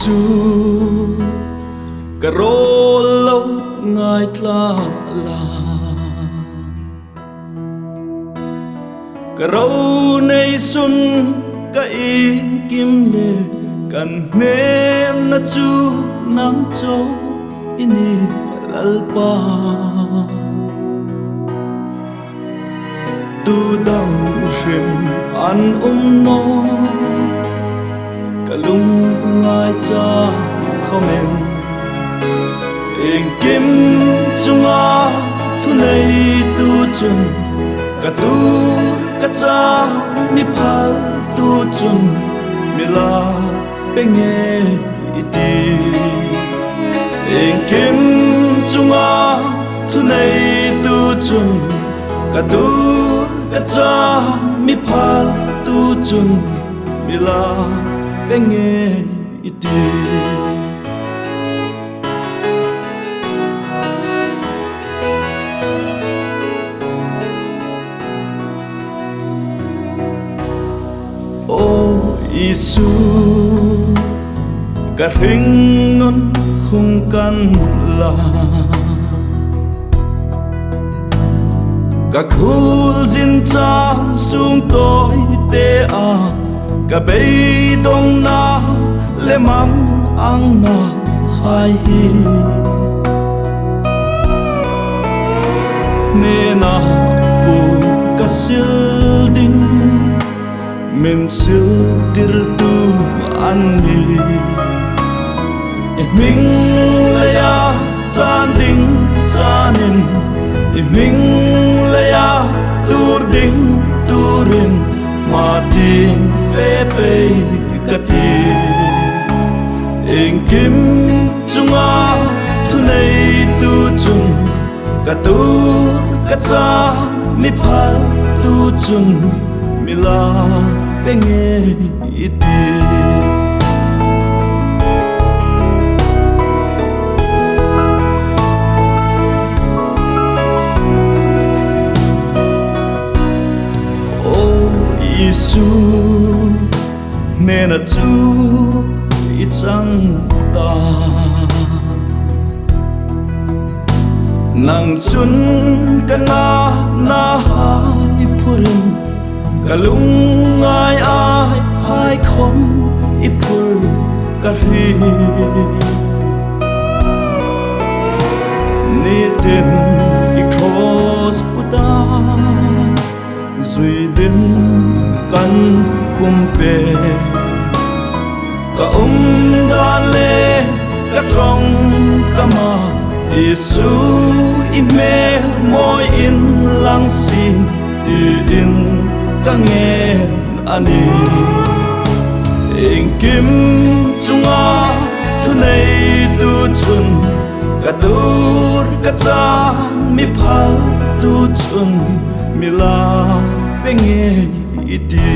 Giêsu cả rô lâu ngài tla la cả râu nay xuân cả in kim lệ cần nên na chu nắng châu ini alpa tu đăng rim an no cả lung ngài cha komen in kim chunga thu nei tu chun cả tu cả cha mi phal tu chun mi la penge iti in kim chunga thu nei tu chun cả tu cả cha mi phal tu chun mi la penge iti Giêsu cả thinh non hung can la cả khul jin chang sung tôi te a cả bay dong na le mang ang na hai hi ne na bu ka sil ding min sil tir tu ani mình là ya chan ding chanin mình là ya tur ding turin ma tin fe pe kati in kim chunga thu nei tu chun ka tu ka cha mi phal tu chun mi la penge iti Giêsu nên là chú ít chẳng ta nang chun kana na hai purin kalung ai ai hai khom ipur kari ni tin I cross puta duy đến căn kumpe cả đa lê cả trong kama Giêsu ime môi in lang xin ti in cả nghe ani in kim chunga thu nei tu chun cả dur cả cha mi phal tu chun mi la penge iti